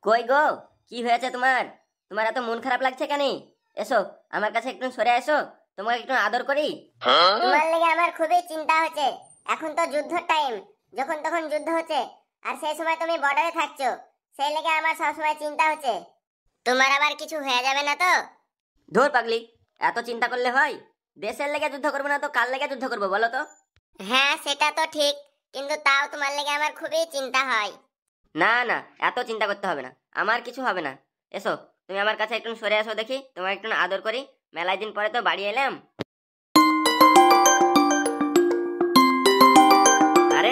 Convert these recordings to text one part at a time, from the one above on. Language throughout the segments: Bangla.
কই গো, কি হয়েছে তোমার? তোমার এত মন খারাপ লাগছে কেন? এসো আমার কাছে একটু সরে এসো, তোমাকে একটু আদর করি। তোমার লেগে আমার খুবই চিন্তা হচ্ছে। এখন তো যুদ্ধের টাইম, যখন তখন যুদ্ধ হচ্ছে, আর সেই সময় তুমি বর্ডারে থাকছো, সেই লেগে আমার সবসময় চিন্তা হচ্ছে তোমার আবার কিছু হয়ে যাবে না তো? ধুর পাগলি, এত চিন্তা করলে হয়? দেশের লেগে যুদ্ধ করবো না তো কার লেগে যুদ্ধ করবো বলো তো? হ্যাঁ সেটা তো ঠিক, কিন্তু তাও তোমার লেগে আমার খুবই চিন্তা হয়। না না, এত চিন্তা করতে হবে না, আমার কিছু হবে না। এসো তুমি আমার কাছে একটু সরে আসো দেখি, তোমার একটু আদর করি। মেলায় দিন পরে তো বাড়ি এলাম। আরে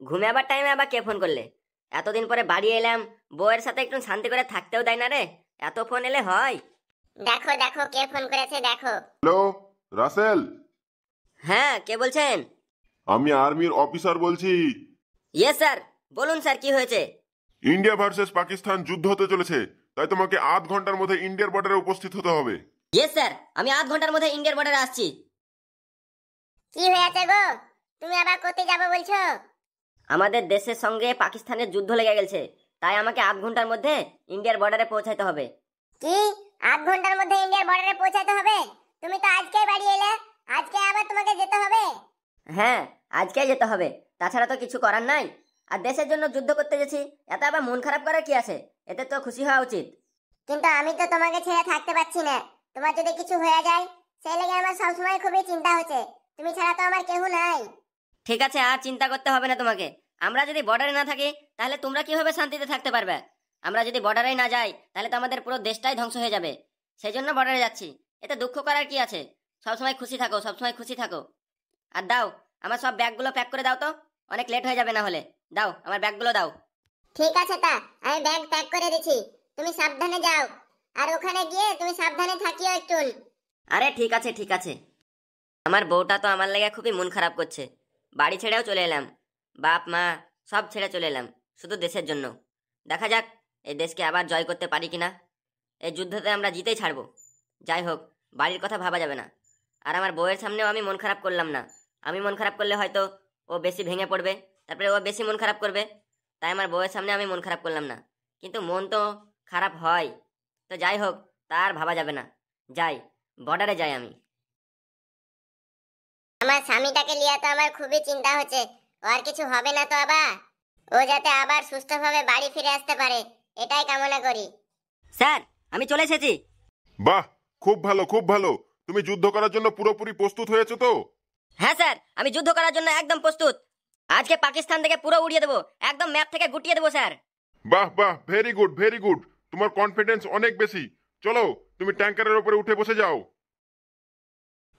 ঘুমে আবার টাইমে আবার কে ফোন করলে? এতদিন পরে বাড়ি এলাম, বউয়ের সাথে একটু শান্তি করে থাকতেও দেয় না রে, এত ফোন এলে হয়? দেখো দেখো কে ফোন করেছে দেখো। হ্যালো রাসেল, হ্যাঁ কে বলছেন? আমি আর্মির অফিসার বলছি। ইয়েস স্যার, বলুন স্যার কি হয়েছে? ইন্ডিয়া ভার্সেস পাকিস্তান যুদ্ধ হতে চলেছে, তাই তোমাকে আধ ঘন্টার মধ্যে ইন্ডিয়ার বর্ডারে উপস্থিত হতে হবে। ইয়েস স্যার, আমি আধ ঘন্টার মধ্যে ইন্ডিয়ার বর্ডারে আসছি। কি হয়েছে গো, তুমি আবার কোথায় যাবে বলছো? আমাদের দেশের সঙ্গে পাকিস্তানের যুদ্ধ লেগে গেছে, তাই আমাকে আধ ঘন্টার মধ্যে ইন্ডিয়ার বর্ডারে পৌঁছাতে হবে। কি আধ ঘন্টার মধ্যে ইন্ডিয়ার বর্ডারে পৌঁছাতে হবে? তুমি তো আজকেই বাড়ি এলে, আজকে আবার তোমাকে যেতে হবে? হ্যাঁ আজকেই যেতে হবে, তাছাড়া তো কিছু করার নাই। আর দেশের জন্য যুদ্ধ করতে গেছি, এতে আবার মন খারাপ করার কি আছে? এতে তো খুশি হওয়া উচিত। কিন্তু আমি তো তোমাকে ছেড়ে থাকতে পারছি না, তোমার যদি কিছু হয়ে যায় সেই লেগে আমার সবসময় খুবই চিন্তা হচ্ছে। তুমি ছাড়া তো আমার কেউ নাই। ঠিক আছে, আর চিন্তা করতে হবে না তোমাকে। আমরা যদি বর্ডারে না থাকি তাহলে তোমরা কিভাবে শান্তিতে থাকতে পারবে? আমরা যদি বর্ডারে না যাই তাহলে তো আমাদের পুরো দেশটাই ধ্বংস হয়ে যাবে। সেই জন্য বর্ডারে যাচ্ছি, এতে দুঃখ করার কি আছে? সবসময় খুশি থাকো, সবসময় খুশি থাকো। আর দাও আমার সব ব্যাগগুলো প্যাক করে দাও তো, অনেক লেট হয়ে যাবে না হলে। দাও আমার ব্যাগগুলো দাও। ঠিক আছে, তা আমি ব্যাগ প্যাক করে দিচ্ছি, তুমি সাবধানে যাও, আর ওখানে গিয়ে তুমি সাবধানে থাকিও একটু। আরে ঠিক আছে ঠিক আছে। আমার বউটা তো আমার লেগে খুবই মন খারাপ করছে। বাড়ি ছেড়েও চলে এলাম, বাপ মা সব ছেড়ে চলে এলাম শুধু দেশের জন্য। দেখা যাক এই দেশকে আবার জয় করতে পারি কিনা। এই যুদ্ধতে আমরা জিতেই ছাড়বো। যাই হোক, বাড়ির কথা ভাবা যাবে না। আর আমার বউয়ের সামনেও আমি মন খারাপ করলাম না। আমি মন খারাপ করলে হয়তো ও বেশি ভেঙে পড়বে, তারপরে ও বেশি মন খারাপ করবে। তাই আমার বউয়ের সামনে আমি মন খারাপ করলাম না। কিন্তু মন তো খারাপ হয়, তো যাই হোক, তার ভাবা যাবে না। যাই, বর্ডারে যাই আমি। আমার স্বামীটাকে নিয়ে তো আমার খুবই চিন্তা হচ্ছে, ও আর কিছু হবে না তো আবার? ও যাতে আবার সুস্থভাবে বাড়ি ফিরে আসতে পারে, এটাই কামনা করি। স্যার আমি চলে এসেছি। বাহ, খুব ভালো খুব ভালো। তুমি যুদ্ধ করার জন্য পুরোপুরি প্রস্তুত হয়েছো তো? হ্যাঁ স্যার, আমি যুদ্ধ করার জন্য একদম প্রস্তুত। আজকে পাকিস্তান থেকে পুরো উড়িয়ে দেবো, একদম ম্যাপ থেকে গুটিয়ে দেবো স্যার। বাহ বাহ, ভেরি গুড ভেরি গুড। তোমার কনফিডেন্স অনেক বেশি। চলো তুমি ট্যাঙ্কারের উপরে উঠে বসে যাও।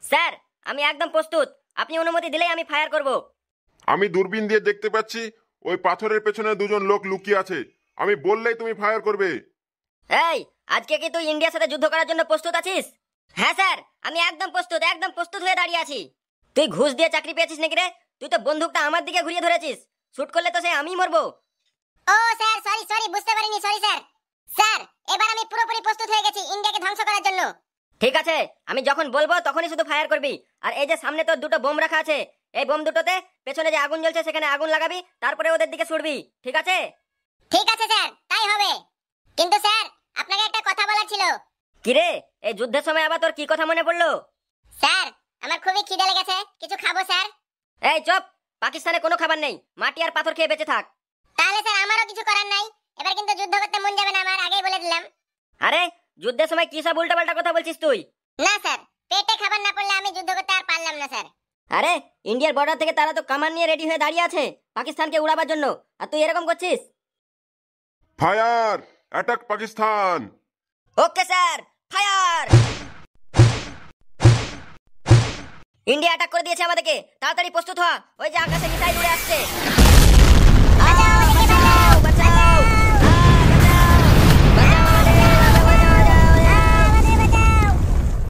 স্যার আমি একদম প্রস্তুত, আপনি অনুমতি দিলেই আমি ফায়ার করব। আমি দূরবীন দিয়ে দেখতে পাচ্ছি ওই পাথরের পেছনে দুজন লোক লুকিয়ে আছে। আমি বললেই তুমি ফায়ার করবে। এই, আজকে কি তুই ইন্ডিয়ার সাথে যুদ্ধ করার জন্য প্রস্তুত আছিস? হ্যাঁ স্যার, আমি একদম প্রস্তুত, একদম প্রস্তুত হয়ে দাঁড়িয়ে আছি। তুই ঘুষ দিয়ে চাকরি পেয়েছিস নাকি রে? তুই তো বন্দুকটা আমার দিকে ঘুরিয়ে ধরেছিস, শুট করলে তো সে আমিই মরবো। ও স্যার, সরি সরি, বুঝতে পারিনি, সরি স্যার। স্যার এবার আমি পুরোপুরি প্রস্তুত হয়ে গেছি ইন্ডিয়াকে ধ্বংস করার জন্য। ঠিক আছে, আমি যখন বলবো তখনই শুধু ফায়ার করবি। আর এই যে সামনে তোর দুটো বোম রাখা আছে, এই বোম দুটোতে পেছনে যে আগুন জ্বলছে সেখানে আগুন লাগাবি, তারপরে ওদের দিকে ছুড়বি, ঠিক আছে? ঠিক আছে স্যার, তাই হবে। কিন্তু স্যার আপনাকে একটা কথা বলার ছিল। কিরে, এই যুদ্ধের সময় আবার তোর কি কথা মনে পড়লো? স্যার আমার খুবই খিদে লেগেছে, কিছু খাবো স্যার। এই চুপ, পাকিস্তানে কোনো খাবার নেই, মাটি আর পাথর খেয়ে বেঁচে থাক। তাহলে স্যার আমারও কিছু করার নাই, এবার কিন্তু যুদ্ধ করতে মন যাবে না আমার, আগেই বলে দিলাম। আরে যুদ্ধের সময় কি সব উল্টাপাল্টা কথা বলছিস তুই? না স্যার, পেটে খাবার না পড়লে আমি যুদ্ধ করতে আর পারলাম না স্যার। আরে ইন্ডিয়ার বর্ডার থেকে তারা তো কামান নিয়ে রেডি হয়ে দাঁড়িয়ে আছে পাকিস্তানকে উড়াবার জন্য, আর তুই এরকম করছিস? Fire, attack Pakistan. Okay sir, fire. India attack করে দিয়েছে আমাদেরকে, তাড়াতাড়ি প্রস্তুত হ, ওই যে আকাশে মিসাইল উড়ে আসছে।